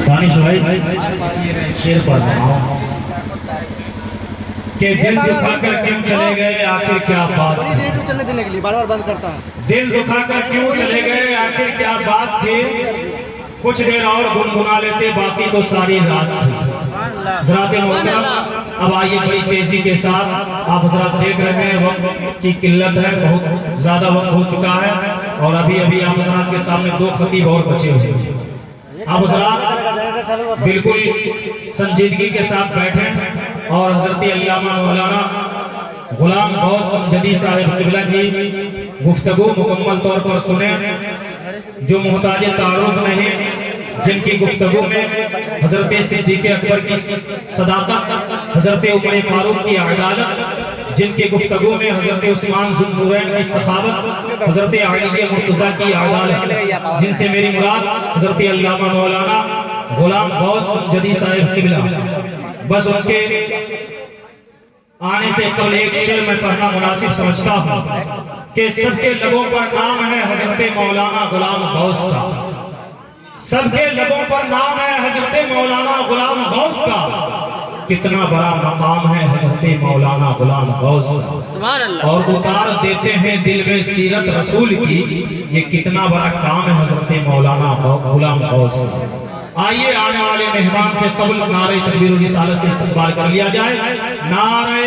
دانش بھائی شیر پڑھ رہا ہوں کہ دل دکھا کر کیوں چلے گئے آخر کیا بات تھی، چلنے دینے کے لیے بار بار بند کرتا ہے. دل دکھا کر کیوں چلے گئے آخر کیا بات تھی، کچھ دیر اور گنگنا لیتے باقی تو ساری رات تھی. حضرات محترم اب آئیے بڑی تیزی کے ساتھ، آپ حضرات دیکھ رہے ہیں وقت کی قلت ہے، بہت زیادہ وقت ہو چکا ہے اور ابھی آپ حضرات کے سامنے 2 خطیب اور بچے ہوئے ہیں. آپ حضرات بالکل سنجیدگی کے ساتھ بیٹھیں اور حضرت علامہ مولانا غلام غوث امجدی صاحب قبلہ کی گفتگو مکمل طور پر سنیں، جو محتاج تعارف نہیں، جن کی گفتگو میں حضرت صدیق اکبر کی صداقت، حضرت عمر فاروق کی عدالت، جن کی گفتگو میں حضرت عثمان ذو النورین کی سخاوت، حضرت علی مرتضیٰ کی عدالت، جن سے میری مراد حضرت علامہ مولانا غلام غوث امجدی صاحب قبلہ. بس ان کے آنے سے قبل ایک شعر میں پڑھنا مناسب سمجھتا ہوں کہ سب کے لبوں پر نام ہے حضرت مولانا غلام غوث کا، سب کے لبوں پر نام ہے حضرت مولانا غلام غوث کا. کتنا بڑا مقام ہے حضرت مولانا غلام غوث کا، اور اتار دیتے ہیں دل میں سیرت رسول کی، یہ کتنا بڑا کام ہے حضرت مولانا غلام غوث کا. آئیے آنے والے مہمان سے قبل نعرہ تکبیر و رسالت سے استقبال کر لیا جائے. نعرہ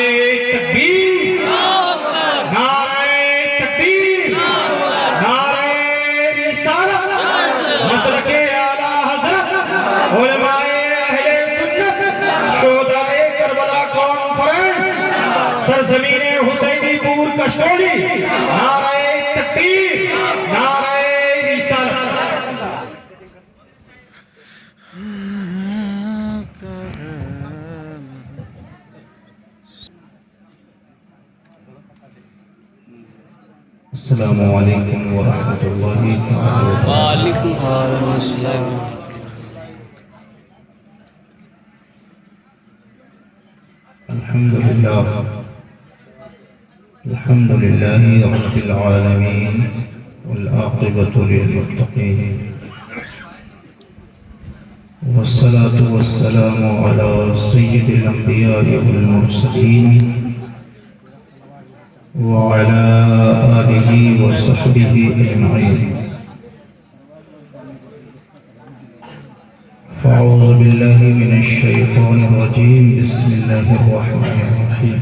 تکبیر، نعرہ تکبیر، نعرہ رسالت، مسلک اعلیٰ حضرت، علماء اہل سنت، شہداء کربلا کانفرنس، سرزمین حسینی پور کشتولی. نعرہ تکبیر، نعرہ رسالت. السلام علیکم ورحمۃ اللہ وبرکاتہ. وعلیکم السلام. الحمد للہ رب العالمین والعاقبۃ للمتقین والصلاة والسلام علی سید الانبیاء والمرسلین وعلى آلہ وصحبہ اجمعین. فاعوذ باللہ من الشیطان الرجیم. بسم اللہ الرحمن الرحیم.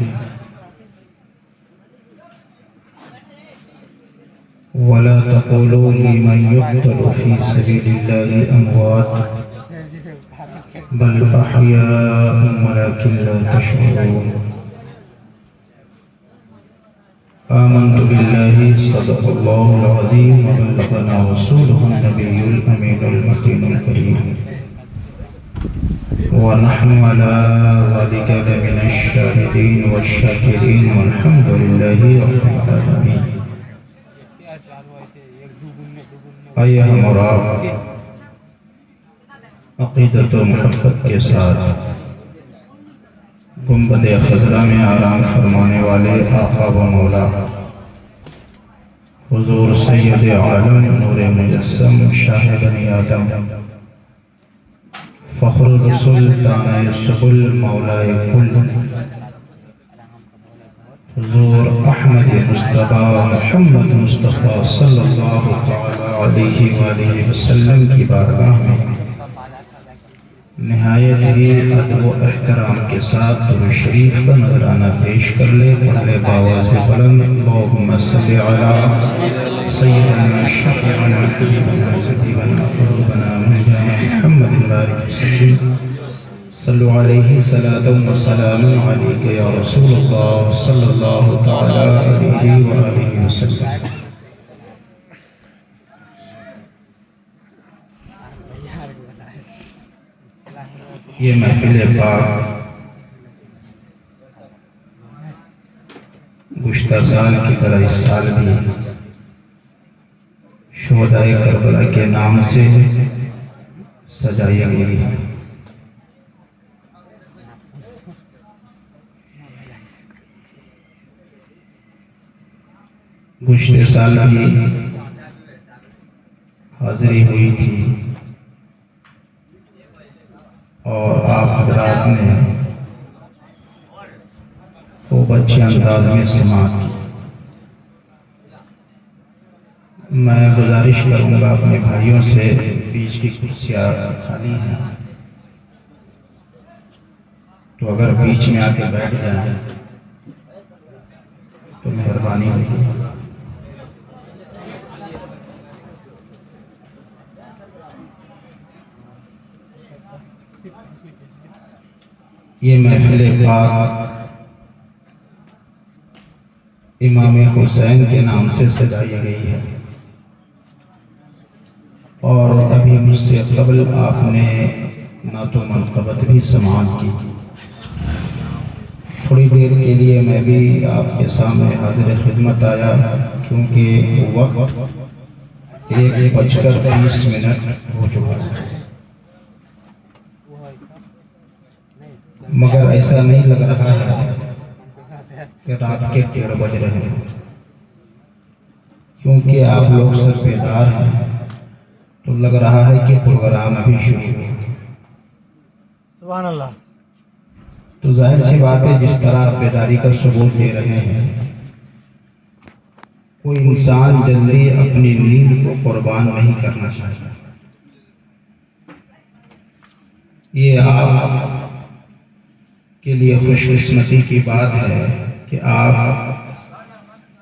ولا تقولوا لمن يقتل في سبيل الله أموات بل أحياء ولكن لا تشعرون. آمنت بالله صدق الله العظيم وبلغنا رسوله النبي الأمين المكين الكريم ونحن على ذلك لمن الشاهدين والشاكرين والحمد لله رب العالمين. آئیے ہم اور آپ عقیدت و محبت کے ساتھ گنبد خضرا میں آرام فرمانے والے آقا و مولا حضور سید عالم نور مجسم شاہ بنی آدم فخر الرسول دانۂ سبل مولا کل حضور احمد مصطفیٰ محمد مصطفیٰ صلی اللہ علیہ وآلہ وسلم کی بارگاہ میں نہایت ہی ادب و احترام کے ساتھ درود شریف کا نذرانہ پیش کر لے. پڑھ باواز بلند اللہم صلی علی سیدنا شفیعنا حبیبنا حبیبنا قلوبنا مولانا محمد بارک وسلم. صلو علیہ صلاۃ و سلام علیک یا رسول اللہ صلی اللہ تعالی علیہ وآلہ وسلم. یہ محفل پاک گزشتہ سال کی طرح اس سال بھی شہداء کربلا کے نام سے سجائی گئی ہے. گزشتہ سال بھی حاضری ہوئی تھی اور آپ حضرات نے خوب اچھے انداز میں سماعت کی۔ میں گزارش کروں گا اپنے بھائیوں سے، بیچ کی کرسیاں خالی ہیں تو اگر بیچ میں آ کے بیٹھ جائیں تو مہربانی ہوگی۔ یہ محفل پاک امام حسین کے نام سے سجائی گئی ہے، اور ابھی مجھ سے قبل آپ نے نعت و منقبت بھی سماعت کی۔ تھوڑی دیر کے لیے میں بھی آپ کے سامنے حاضر خدمت آیا، کیونکہ وقت 1:30 ہو چکا ہے، مگر ایسا نہیں لگ رہا ہے کہ رات کے 1:30 بج رہے ہیں، کیونکہ آپ لوگ سب بیدار ہیں تو لگ رہا ہے کہ پروگرام ابھی شروع ہو۔ سبحان اللہ۔ تو ظاہر سی بات ہے، جس طرح بیداری کا ثبوت دے رہے ہیں، کوئی انسان جلدی اپنی نیند کو قربان نہیں کرنا چاہتا۔ یہ آپ کے لیے خوش قسمتی کی بات ہے کہ آپ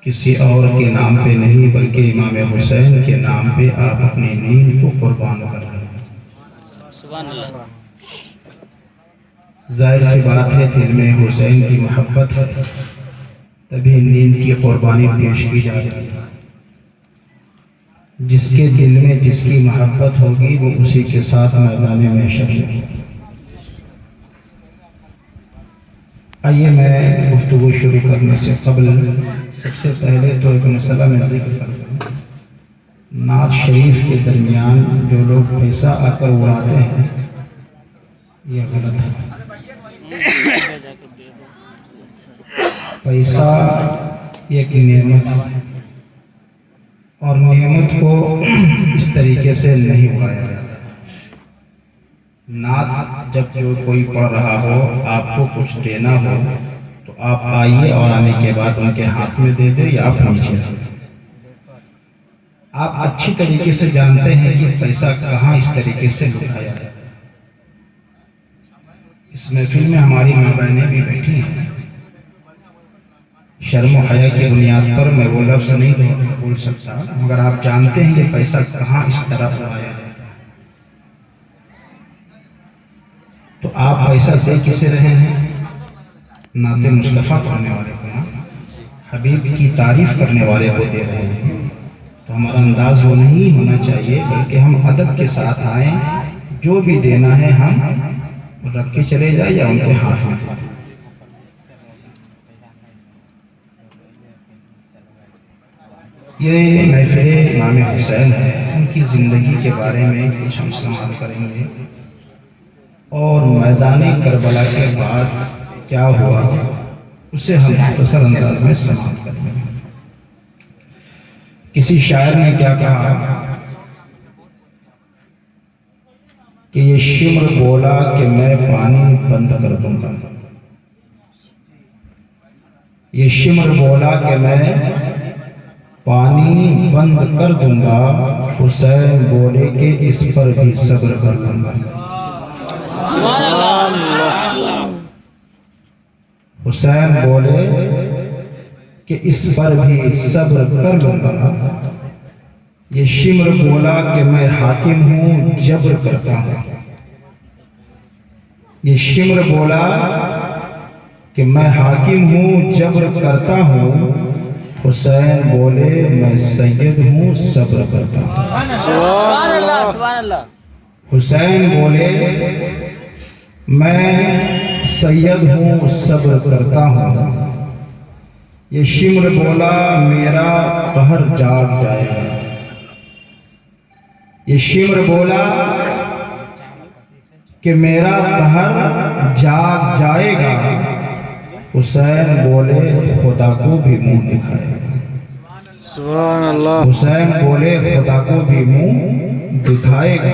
کسی اور کے نام پہ نہیں بلکہ امام حسین کے نام پہ آپ اپنی نیند کو قربان کر رہے ہیں۔ سبحان اللہ۔ ظاہر سی بات ہے، دل میں حسین کی محبت ہے تبھی نیند کی قربانی پیش کی جا رہی ہے۔ جس کے دل میں جس کی محبت ہوگی وہ اسی کے ساتھ میدان محشر میں۔ آئیے میں گفتگو شروع کرنے سے قبل سب سے پہلے تو ایک مسئلہ میں ذکر کرتا ہوں۔ نعت شریف کے درمیان جو لوگ پیسہ آ کر اڑاتے ہیں، یہ غلط ہے۔ پیسہ ایک نعمت ہے، اور نعمت کو اس طریقے سے نہیں اڑایا جاتا۔ نعت جب جو کوئی پڑھ رہا ہو، آپ کو کچھ دینا ہو تو آپ آئیے، اور آنے کے بعد ان کے ہاتھ میں دے دیں یا آپ نیچے دیں۔ آپ اچھی طریقے سے جانتے ہیں کہ پیسہ کہاں اس طریقے سے لٹایا جاتا ہے۔ اس محفل میں ہماری ماں بہنیں بھی بیٹھی ہیں، شرم و حیا کی بنیاد پر میں وہ لفظ نہیں بول سکتا، مگر آپ جانتے ہیں کہ پیسہ کہاں اس طرح اڑایا جاتا ہے۔ تو آپ پیسہ دے کسے رہے ہیں؟ نعت مصطفیٰ پڑھنے والے کو، حبیب کی تعریف کرنے والے کو دے رہے ہیں۔ تو ہمارا انداز وہ نہیں ہونا چاہیے، بلکہ ہم ادب کے ساتھ آئیں، جو بھی دینا ہے ہم رکھ کے چلے جائیں یا ان کے ہاتھ میں دیں۔ یہ محفل امام حسین ہے، ان کی زندگی کے بارے میں کچھ ہم سماعت کریں گے، اور میدان کربلا کے بعد کیا ہوا اسے ہم مختصر انداز میں سماعت کریں گے۔ کسی شاعر نے کیا کہا کہ یہ شمر بولا کہ میں پانی بند کر دوں گا، یہ شمر بولا کہ میں پانی بند کر دوں گا، حسین بولے کہ اس پر بھی صبر کر لوں گا۔ حسین بولے کہ اس پر بھی صبر کر لوں گا، یہ شمر بولا کہ میں حاکم ہوں جبر کرتا ہوں، یہ شمر بولا کہ میں حاکم ہوں جبر کرتا ہوں، حسین بولے میں سید ہوں صبر کرتا ہوں۔ حسین بولے میں سید ہوں صبر کرتا ہوں، یہ شمر بولا میرا قہر جاگ جائے گا، یہ شمر بولا کہ میرا قہر جاگ جائے گا، حسین بولے خدا کو بھی منہ دکھائے گا۔ سبحان اللہ۔ حسین بولے خدا کو بھی منہ دکھائے گا،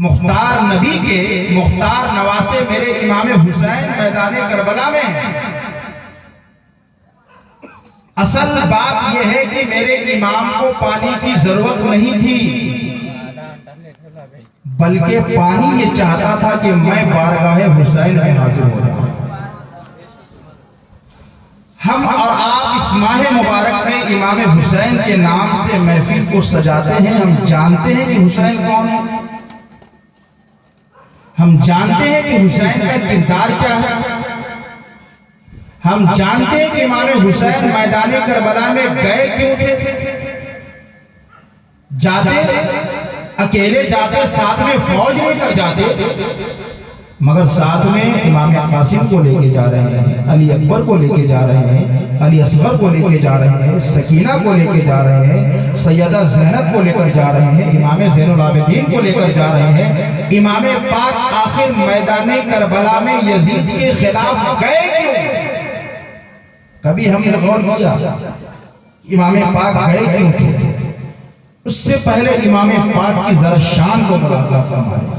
مختار نبی کے مختار نواسے میرے امام حسین میدان کربلا میں ہیں۔ اصل بات یہ ہے کہ میرے امام کو پانی کی ضرورت نہیں تھی، بلکہ پانی یہ چاہتا تھا کہ میں بارگاہ حسین میں حاضر ہو جاؤں۔ ہم اور آپ اس ماہ مبارک میں امام حسین کے نام سے محفل کو سجاتے ہیں۔ ہم جانتے ہیں کہ حسین کون ہے، ہم جانتے ہیں کہ حسین کا کردار کیا ہے، ہم جانتے ہیں کہ امام حسین میدان کربلا میں گئے کیوں تھے۔ جاتے اکیلے جاتے، ساتھ میں فوج لے کر جاتے، مگر ساتھ میں امام قاسم کو لے کے جا رہے ہیں، علی اکبر کو لے کے جا رہے ہیں، علی اصغر کو لے کے جا رہے ہیں، سکینہ کو لے کے جا رہے ہیں، سیدہ زینب کو لے کر جا رہے ہیں، امام زین العابدین کو لے کر جا رہے ہیں۔ امام پاک آخر میدان کربلا میں یزید کے خلاف گئے کیوں؟ کبھی ہم نے غور کیا امام پاک گئے کیوں تھے؟ اس سے پہلے امام پاک کی ذرا شان کو ملاحظہ فرمائیں۔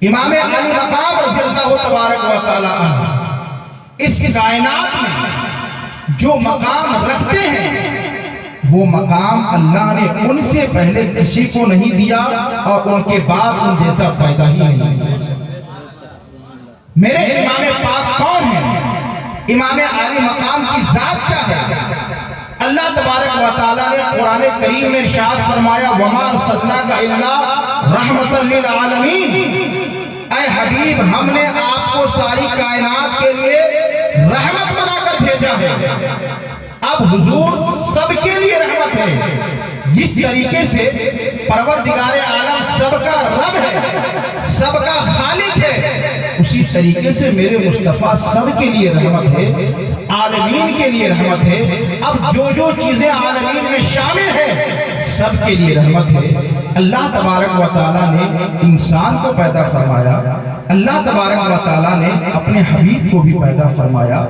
امام علی مقام رضی اللہ تبارک و تعالی عنہ اس کائنات میں جو مقام رکھتے ہیں، وہ مقام اللہ نے ان سے پہلے کسی کو نہیں دیا اور ان کے بعد ان جیسا پیدا ہی نہیں ہوا۔ میرے امام پاک کون ہیں؟ امام علی مقام کی ذات کیا ہے؟ اللہ تبارک و تعالیٰ نے قرآن کریم میں ارشاد فرمایا وَمَا أَرْسَلْنَاكَ إِلَّا رَحْمَةً لِّلْعَالَمِينَ، اے حبیب ہم نے آپ کو ساری کائنات کے لیے رحمت بنا کر بھیجا ہے۔ اب حضور سب کے لیے رحمت ہے۔ جس طریقے سے پروردگار عالم سب کا رب ہے، سب کا خالق ہے، اسی طریقے سے میرے مصطفیٰ سب کے لیے رحمت ہے، عالمین کے لیے رحمت ہے۔ اب جو جو چیزیں عالمین میں شامل ہیں سب کے لیے رحمت ہے۔ اللہ تبارک و تعالیٰ نے انسان کو پیدا فرمایا، اللہ تبارک و تعالیٰ نے اپنے حبیب کو بھی پیدا فرمایا،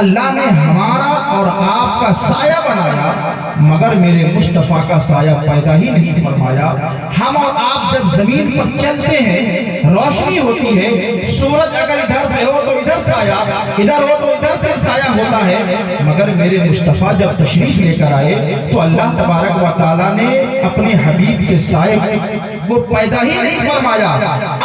اللہ نے ہمارا اور آپ کا سایہ بنایا، مگر میرے مصطفیٰ کا سایہ پیدا ہی نہیں فرمایا۔ ہم اور آپ جب زمین پر چلتے ہیں روشنی ہوتی ہے، سورج اگر ادھر سے ہو تو ادھر سایہ، ادھر ہو تو ادھر سے سایہ ہوتا ہے، مگر میرے مصطفیٰ جب تشریف لے کر آئے تو اللہ تبارک و تعالیٰ نے اپنے حبیب کے سایہ وہ پیدا ہی نہیں فرمایا۔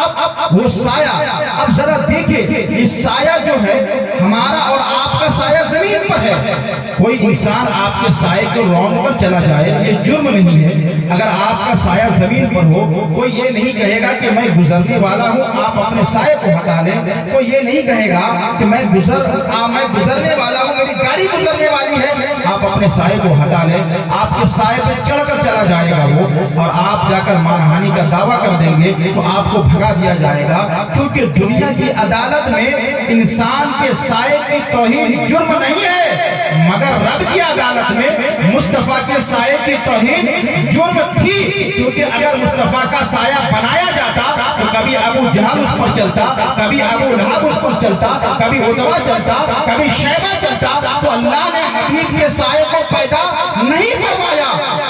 اب وہ سایہ، اب ذرا دیکھیں یہ سایہ جو ہے ہمارا اور آپ کا سایہ زمین پر ہے۔ کوئی انسان آپ کے سائے کو روند کر چلا جائے یہ جرم نہیں ہے۔ اگر آپ کا سایہ زمین پر ہو، کوئی یہ نہیں کہے گا کہ میں گزرنے والا ہوں آپ اپنے سائے کو ہٹا لیں، کوئی یہ نہیں کہے گا کہ میں گزرنے والا ہوں میری گاڑی گزرنے والی ہے آپ اپنے سائے کو ہٹا لیں۔ آپ کے سائے پہ چڑھ کر چلا جائے گا وہ، اور آپ جا کر مانہانی کا دعویٰ کر دیں گے تو آپ کو بھگا دیا جائے گا، کیونکہ دنیا کی عدالت میں انسان کے سائے کی توہین جرم نہیں ہے، مگر رب کی عدالت میں مصطفیٰ کے سائے کی توہین جرم تھی، کیونکہ اگر مصطفیٰ کا سایہ بنایا جاتا تو کبھی ابو جہل اس پر چلتا، کبھی ابو لہب اس پر چلتا، کبھی عتبہ چلتا، کبھی شیبہ چلتا، تو اللہ نے حبیب کے سائے کو پیدا نہیں فرمایا۔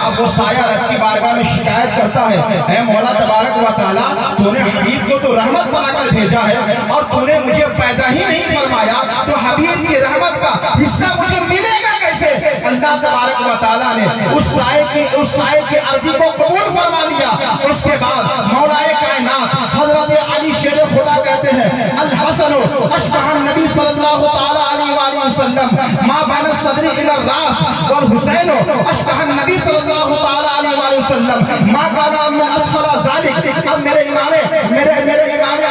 اب وہ سایہ رب کی بارگاہ میں شکایت کرتا ہے، اے مولا تبارک و تعالیٰ تو نے حبیب کو تو رحمت بنا کر بھیجا ہے اور تو نے مجھے پیدا ہی نہیں فرمایا، تو حبیب کی رحمت کا حصہ مجھے ملے گا کیسے؟ اللہ تبارک و تعالیٰ نے اس سائے کی عرضی کو قبول فرما لیا۔ اس کے بعد مولا کائنات حضرت علی شیر خدا کہتے ہیں الحسن اشبہ النبی صلی اللہ تعالیٰ علیہ وآلہ وسلم ما بین الصدر الى الراس، والحسین اشبہ النبی صلی اللہ تعالیٰ علیہ وآلہ وسلم ما کانا من اسفل ذالک۔ اب میرے امام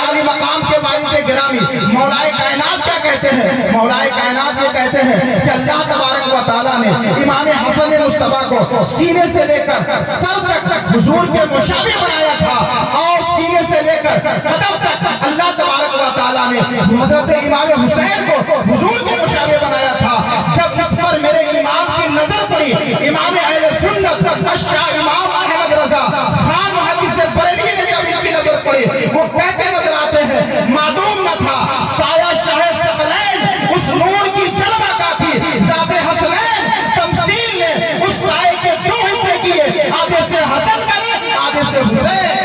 علی مقام کے والد گرامی مولا کائنات کیا کہتے ہیں؟ مولا کائنات یہ کہتے ہیں کہ اللہ تبارک و تعالیٰ نے امام حسن مصطفیٰ کو سینے سے لے کر سر تک حضور کے مشابہ بنایا تھا، اور سینے سے لے کر قدم تک اللہ تبارک و تعالیٰ نے حضرت امام حسین کو حضور کے مشابہ بنایا تھا۔ جب اس پر میرے امام کی نظر پڑی، امام اہل سنت الشاہ امام احمد رضا خان محدث بریلوی نے جب ان کی نظر پڑی، وہ کہتے نظر آتے ہیں معلوم نہ تھا سایہ شاہ ثقلین اس نور کی جلوہ کا تھی، ذات حسنین تمثیل نے اس سائے کے دو حصے کیے، آدھے سے حسن بنے آدھے سے حسین۔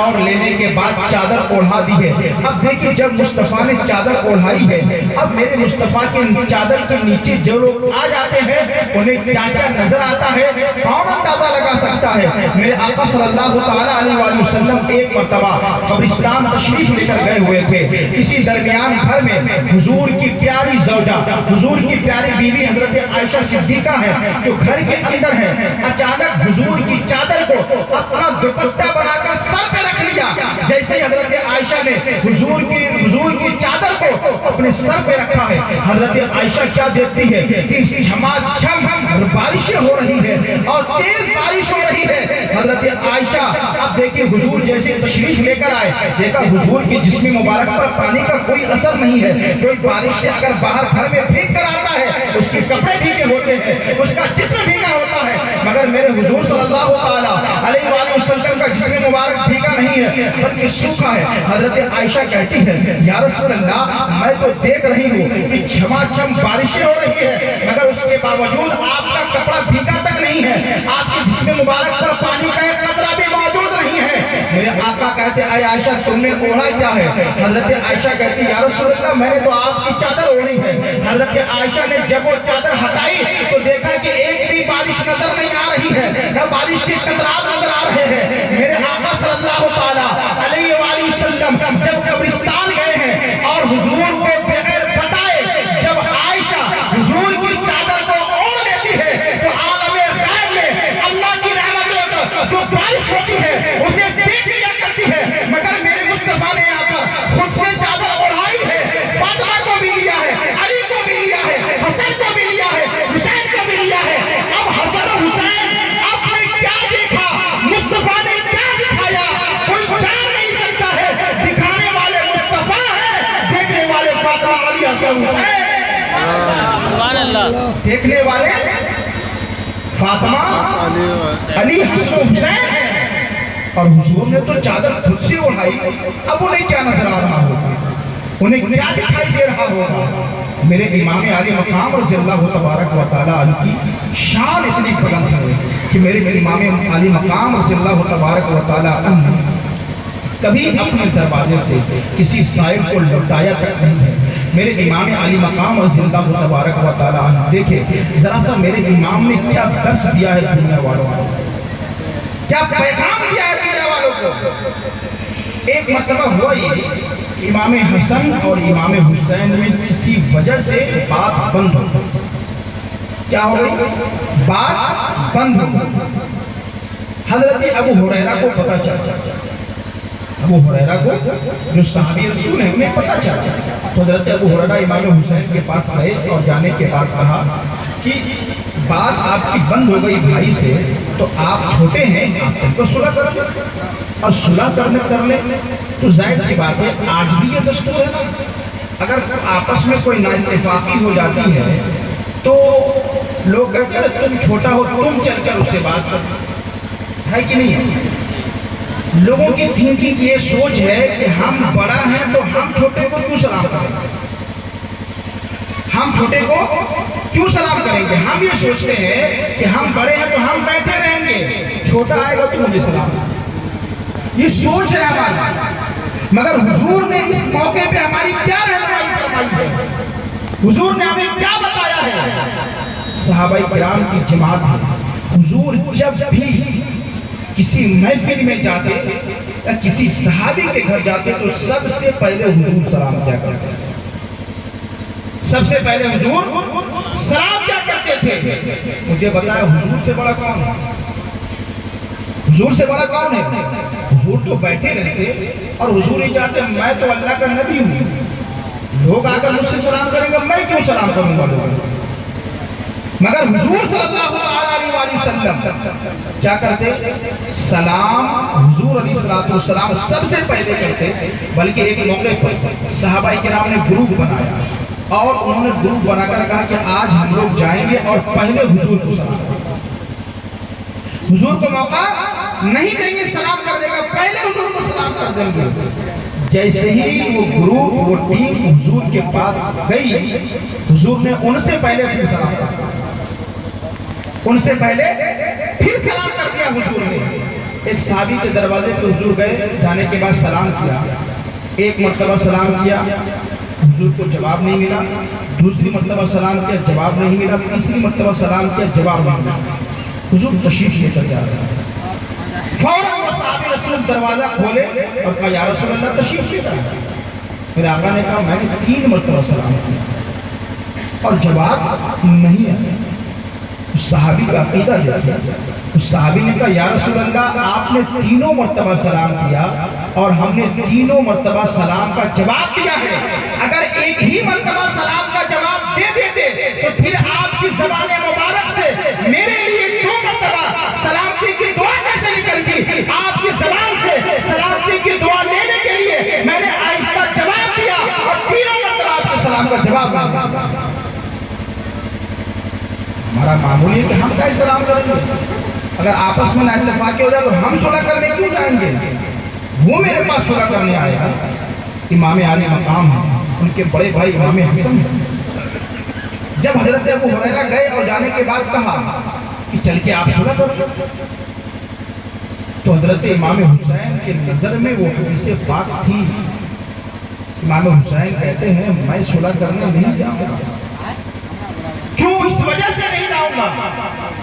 اور لینے کے بعد چادر اوڑھا دی ہے۔ اب دیکھیں جب مصطفیٰ نے چادر اوڑھائی ہے، اب میرے مصطفیٰ کے چادر کے نیچے جو لوگ آ جاتے ہیں انہیں کیا کیا نظر آتا ہے، کون اندازہ لگا سکتا ہے؟ میرے آقا صلی اللہ تعالیٰ علیہ وآلہ وسلم ایک مرتبہ قبرستان تشریف لے کر گئے ہوئے تھے۔ اسی درمیان گھر میں حضور کی پیاری زوجہ، حضور کی پیاری بیوی حضرت عائشہ صدیقہ ہے جو گھر کے اندر ہے۔ اچانک حضور کی چادر کو اپنا دوپٹہ بنا کر سر پہ رکھ لیا۔ جیسے حضرت عائشہ نے حضور کی چادر کو اپنے سر پہ رکھا ہے، حضرت عائشہ کیا دیکھتی ہے کہ جھما جھم بارشیں ہو رہی ہے اور تیز بارش ہو رہی ہے۔ حضرت عائشہ اب دیکھیں حضور جیسے تشریف لے کر آئے، دیکھا حضور کی جسم مبارک پر پانی کا کوئی اثر نہیں ہے۔ کوئی بارش سے اگر باہر گھر میں بھیگ کر آتا ہے اس کے کپڑے بھیگے ہوتے ہیں، اس کا جسم بھیگا ہوتا ہے، مگر میرے حضور صلی اللہ تعالیٰ علیہ وآلہ وسلم کا جسم مبارک بھیگا نہیں ہے بلکہ سوکھا ہے۔ حضرت عائشہ کہتی ہے یا رسول اللہ میں تو دیکھ رہی ہوں کہ جھما جھم بارشیں ہو رہی ہے مگر اس کے باوجود آپ کا کپڑا بھیگا تک نہیں ہے، آپ کے جسم مبارک پر پانی کا ایک قطرہ بھی موجود نہیں ہے۔ میرے آقا کہتے اے عائشہ تم نے اوڑھا کیا ہے؟ حضرت عائشہ کہتی یا رسول اللہ میں نے تو آپ کی چادر اوڑھی ہے۔ حضرت عائشہ نے جب وہ چادر ہٹائی تو دیکھا کہ ایک بھی بارش نظر نہیں آ رہی ہے، نہ بارش کے قطرات نظر آ رہے ہیں۔ میرے آقا صلی اللہ تعالیٰ علیہ وآلہ وسلم جب قبرستان گئے ہیں اور حضور کو بغیر بتائے جب عائشہ حضور کی چادر کو اوڑھ لیتی ہے تو عالم غیب میں اللہ کی رحمت جو بارش ہوتی ہے اسے دیکھ لیا کرتی ہے، مگر میرے مصطفیٰ نے یہاں پر خود سے چادر اوڑھائی ہے، فاطمہ کو بھی لیا ہے، علی کو بھی لیا ہے، حسن کو بھی لیا ہے، حسین کو بھی لیا ہے۔ اب حسن و حسین آپ نے کیا دیکھا، مصطفیٰ نے کیا دکھایا، کوئی جان نہیں سکتا ہے۔ دکھانے والے مصطفیٰ ہیں، دیکھنے والے فاطمہ علی حسن حسین۔ سبحان اللہ۔ دیکھنے والے فاطمہ علی حسن حسین ہیں اور حضور نے تو چادر خود سے اڑھائی، اب انہیں کیا نظر آ رہا ہوگا، انہیں کیا دکھائی دے رہا ہوگا؟ میرے امام علی مقام رضی اللہ تبارک و تعالیٰ عنہ کی شان اتنی بلند ہے کہ میرے امام علی مقام رضی اللہ تبارک و تعالیٰ عنہ کبھی اپنے دروازے سے کسی سائل کو لوٹایا تک نہیں ہے۔ میرے امام علی مقام رضی اللہ تبارک و تعالیٰ عنہ دیکھیں ذرا سا میرے امام نے کیا درس دیا ہے دنیا والوں کو، کیا پیغام دیا ہے دنیا والوں کو۔ ایک مرتبہ ہوا یہ کہ امام حسن اور امام حسین میں کسی وجہ سے بات بند ہو گئی۔ کیا ہو گئی؟ بات بند ہو گئی۔ حضرت ابو ہریرہ کو پتہ چلا، ابو ہریرہ کو جو صحابی رسول ہیں انہیں پتہ چلا تو حضرت ابو ہریرہ امام حسین کے پاس گئے اور جانے کے بعد کہا کہ بات آپ کی بند ہو گئی بھائی سے، تو آپ چھوٹے ہیں آپ ان کو صلح کر لیں، اور صلح کر لیں تو ظاہر سی بات ہے آج بھی یہ دستور ہے نا، اگر آپس میں کوئی نااتفاقی ہو جاتی ہے تو لوگ کہتے ہیں تم چھوٹا ہو تم چل کر اس سے بات کر، ہے کہ نہیں ہے؟ لوگوں کی تھنکنگ یہ سوچ ہے کہ ہم بڑا ہیں تو ہم چھوٹے کو کیوں سلام کریں گے، ہم چھوٹے کو کیوں سلام کریں گے؟ ہم یہ سوچتے ہیں کہ ہم بڑے ہیں تو ہم بیٹھے رہیں گے، چھوٹا آئے گا تو مجھے سلام، یہ سوچ ہے ہماری۔ مگر حضور نے اس موقع پہ ہماری کیا رہنمائی فرمائی ہے، حضور نے ہمیں کیا بتایا ہے؟ صحابہ کرام کی جماعت ہے، حضور جب بھی کسی محفل میں جاتے یا کسی صحابی کے گھر جاتے تو سب سے پہلے حضور سلام کیا کرتے تھے، سب سے پہلے حضور سلام کیا کرتے تھے؟ مجھے بتایا حضور سے بڑا کون ہے؟ حضور سے بڑا کون ہے؟ حضور تو بیٹھے رہتے اور حضور ہی چاہتے میں تو اللہ کا نبی ہوں، لوگ آ کر مجھ سے سلام کریں گے میں کیوں سلام کروں گا لوگوں؟ مگر حضور صلی اللہ علیہ وآلہ وسلم کیا کرتے؟ سلام حضور علیہ السلام سب سے پہلے کرتے، بلکہ ایک موقع پر صحابہ کرام نے گروپ بنایا اور انہوں نے گروپ بنا کر کہا کہ آج ہم لوگ جائیں گے اور پہلے حضور کو سلام کریں گے، حضور کو موقع نہیں دیں گے سلام کرنے کا، پہلے حضور کو سلام کر دیں گے۔ جیسے ہی وہ گروپ وہ ٹیم حضور کے پاس گئی حضور نے ان سے پہلے پھر سلام کر دیا، ان سے پہلے پھر سلام کر دیا حضور نے۔ ایک صحابی کے دروازے پہ حضور گئے، جانے کے بعد سلام کیا، ایک مرتبہ سلام کیا، حضور کو جواب نہیں ملا، دوسری مرتبہ سلام کیا، جواب نہیں ملا، تیسری مرتبہ سلام کیا، جواب نہیں ملا۔ حضور تشریف لے کر جا رہے ہیں، فوراً وہ صحابی رسول دروازہ کھولے اور کہا یا رسول اللہ تشریف لے کر آئے۔ میرے آقا نے کہا میں نے 3 مرتبہ سلام کیا اور جواب نہیں آیا۔ اس صحابی کا عقیدہ دیکھا، اس صحابی نے کہا یا رسول اللہ آپ نے 3 مرتبہ سلام کیا اور ہم نے 3 مرتبہ سلام کا جواب دیا ہے، اگر ایک ہی مرتبہ سلام کا جواب دے دیتے تو پھر آپ کی زبان مبارک سے میرے لیے 2 مرتبہ سلامتی کی دعا کیسے نکلتی؟ آپ کی زبان سے سلامتی کی دعا لینے کے لیے میں نے آہستہ جواب دیا اور 3 مرتبہ آپ کے سلام کا جواب دیا۔ ہمارا معمولی ہے کہ ہم کا سلام کریں گے، اگر آپس میں نااتفاقی ہو جائے تو ہم صلح کرنے کیوں جائیں گے؟ وہ میرے پاس صلح کرنے آئے گا۔ امام عالی مقام ہیں، ان کے بڑے بھائی امام حسن ہیں۔ جب حضرت ابو ہریرہ گئے اور جانے کے بعد کہا کہ چل کے آپ صلح کرو، تو حضرت امام حسین کے نظر میں وہ حدیث پاک تھی۔ امام حسین کہتے ہیں میں صلح کرنے نہیں جاؤں گا۔ کیوں؟ اس وجہ سے نہیں جاؤں گا،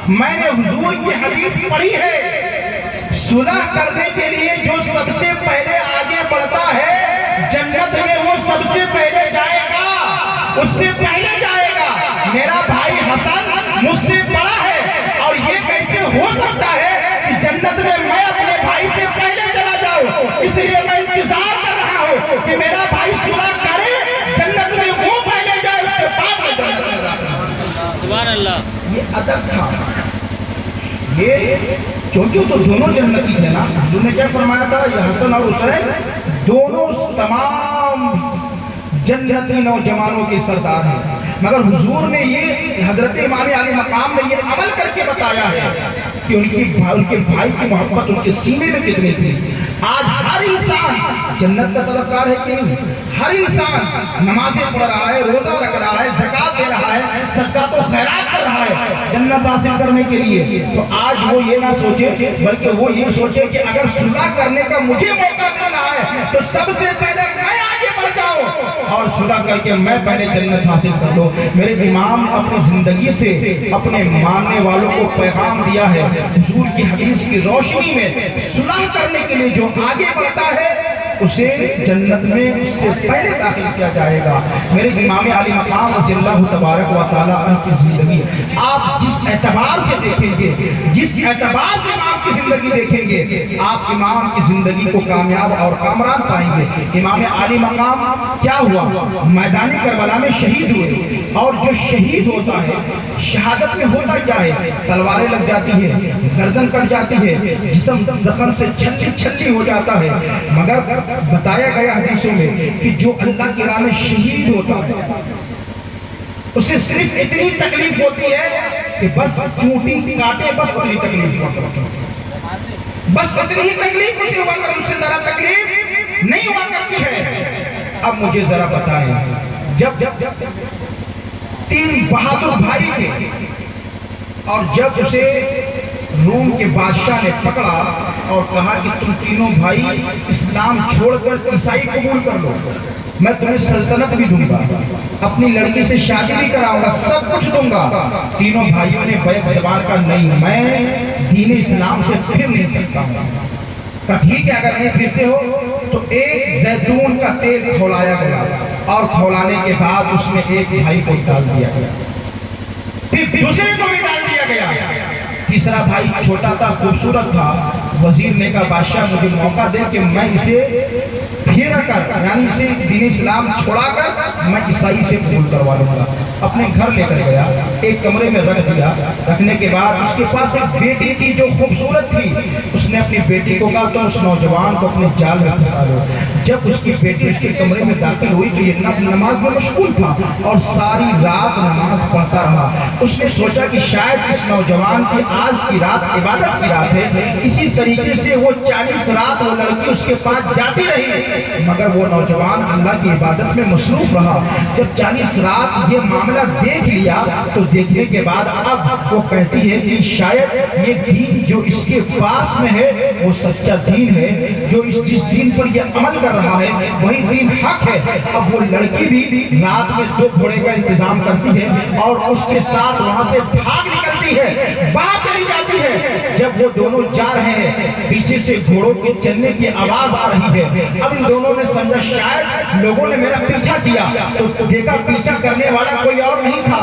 میں نے حضور کی حدیث پڑھی ہے، صلح کرنے کے لیے جو سب سے پہلے آگے بڑھتا ہے جنت میں وہ سب سے پہلے جائے گا، اس سے پہلے جائے گا۔ میرا بھائی حسن مجھ سے بڑا ہے اور یہ کیسے ہو سکتا ہے کہ جنت میں میں اپنے بھائی سے پہلے چلا جاؤں؟ اس لیے میں انتظار کر رہا ہوں کہ میرا بھائی صلح کرے، جنت میں وہ پہلے جائے، اس کے بعد میں جنت میں جاتا ہوں۔ سبحان اللہ۔ یہ ادب تھا، یہ کیونکہ تو دونوں جنتی تھے نا۔ حضور نے کیا فرمایا تھا؟ یہ حسن اور حسین دونوں تمام جنتی نوجوانوں کے سردار ہیں، مگر حضور نے یہ حضرت امام علی مقام میں یہ عمل کر کے بتایا ہے کہ ان کے بھائی کی محبت ان کے سینے میں کتنی تھی۔ آج ہر انسان جنت کا طلبگار ہے کہ نہیں؟ ہر انسان نمازیں پڑھ رہا ہے، روزہ رکھ رہا ہے، زکوٰۃ دے رہا ہے، صدقات و خیرات کر رہا ہے جنت حاصل کرنے کے لیے۔ تو آج وہ یہ نہ سوچے بلکہ وہ یہ سوچے کہ اگر صلح کرنے کا مجھے موقع مل رہا ہے تو سب سے پہلے میں آگے بڑھ جاؤں اور صلح کر کے میں پہلے جنت حاصل کر لوں۔ میرے امام نے اپنی زندگی سے اپنے ماننے والوں کو پیغام دیا ہے، حضور کی حدیث کی روشنی میں صلح کرنے کے لیے جو آگے بڑھتا ہے اسے جنت میں اس سے پہلے داخل کیا جائے گا۔ میرے امام علی مقام رضی اللہ تبارک و تعالیٰ عنہ کی زندگی آپ جس اعتبار سے دیکھیں گے، جس اعتبار سے امام کی زندگی دیکھیں گے، آپ امام کی زندگی کو کامیاب اور کامران پائیں گے۔ امام علی مقام کیا ہوا؟ میدان کربلا میں شہید ہوئے، اور جو شہید ہوتا ہے شہادت میں ہوتا کیا ہے؟ تلواریں لگ جاتی ہے، گردن کٹ جاتی ہے، جسم زخم سے چھلی چھلی ہو جاتا ہے، مگر بتایا گیا حدیثوں میں کہ جو اللہ کی راہ میں شہید ہوتا ہے اسے صرف اتنی تکلیف ہوتی ہے کہ بس چونٹی کاٹے، بس اتنی تکلیف ہوا کرتی ہے، بس اتنی ہی تکلیف اسے ہوا کرتی، اس سے ذرا تکلیف نہیں ہوا کرتی ہے۔ اب مجھے ذرا بتائیں، جب 3 بہادر بھائی تھے اور جب اسے روم کے بادشاہ نے پکڑا اور کہا کہ تم تینوں بھائی اسلام چھوڑ کر عیسائی قبول کر لو، میں تمہیں سلطنت بھی دوں گا، اپنی لڑکی سے شادی بھی کراؤں گا، سب کچھ دوں گا۔ تینوں بھائیوں نے بیک زبان کا نہیں، میں دین اسلام سے پھر نہیں سکتا ہوں۔ کہا ٹھیک ہے اگر نہیں پھرتے ہو تو ایک زیتون کا تیل کھولایا گیا اور کھولانے کے بعد اس میں ایک بھائی کو ڈال دیا گیا، پھر دوسرے کو بھی ڈال دیا گیا، تیسرا بھائی چھوٹا تھا، خوبصورت تھا۔ وزیر نے کہا بادشاہ مجھے موقع دے کہ میں اسے پھیرا کر، یعنی اسے دین اسلام چھوڑا کر میں عیسائی سے قبول کروا لوں گا۔ اپنے گھر لے کر گیا، ایک کمرے میں رکھ دیا، رکھنے کے بعد اس کے پاس ایک بیٹی تھی جو خوبصورت تھی، اس نے اپنی بیٹی کو کہا تو اس نوجوان کو اپنے جال میں پھنسا دو۔ جب اس کی بیٹی اس کے کمرے میں داخل ہوئی تو یہ نفل نماز میں مشغول تھا اور ساری رات نماز پڑھتا رہا۔ اس نے سوچا کہ شاید اس نوجوان کی آج کی رات عبادت کی رات ہے، اسی طریقے سے وہ 40 رات وہ لڑکی اس کے پاس جاتی رہی، مگر وہ نوجوان اللہ کی عبادت میں مصروف رہا۔ جب 40 رات یہ معاملہ دیکھ لیا تو دیکھنے کے بعد اب وہ کہتی ہے کہ شاید یہ دین جو اس کے پاس میں ہے وہ سچا دین ہے، جو جس دین پر یہ عمل کر رہا ہے وہی دین حق ہے۔ اب وہ لڑکی بھی رات میں 2 گھوڑے کا انتظام کرتی ہے اور اس کے ساتھ وہاں سے بھاگ نکلتی ہے، باہر چلی جاتی ہے۔ جب وہ دونوں جا رہے ہیں پیچھے سے گھوڑوں کے چلنے کی آواز آ رہی ہے۔ اب ان دونوں نے سمجھا شاید لوگوں نے میرا پیچھا کیا، تو دیکھا پیچھا کرنے والا کوئی اور نہیں تھا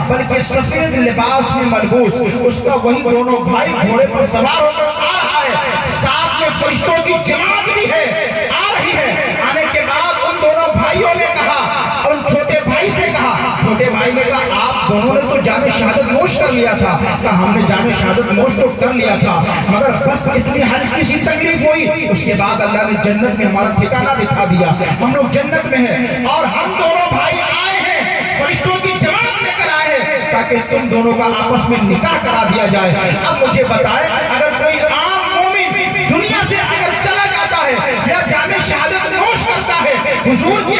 بلکہ سفید لباس میں ملبوس اس کا وہی دونوں بھائی گھوڑے پر سوار ہو کر آ رہا ہے، ساتھ میں فرشتوں کی جماعت بھی ہے، آ رہی ہے۔ آنے کے بعد ان دونوں بھائیوں نے کہا، ان چھوٹے بھائی سے کہا، چھوٹے بھائی نے کہا آپ دونوں نے تو جام شہادت نوش کر لیا تھا۔ کہا ہم نے جام شہادت نوش تو کر لیا تھا مگر بس اتنی ہلکی سی تکلیف ہوئی، اس کے بعد اللہ نے جنت میں ہمارا ٹھکانہ دکھا دیا، ہم لوگ جنت میں ہیں اور ہم دونوں بھائی آئے ہیں، فرشتوں کی جماعت لے کر آئے ہیں تاکہ تم دونوں کا آپس میں نکاح کرا دیا جائے۔ اب مجھے بتائیں اگر کوئی عام مومن دنیا سے اگر چلا جاتا ہے یا جام شہادت نوش کرتا ہے، حضور کی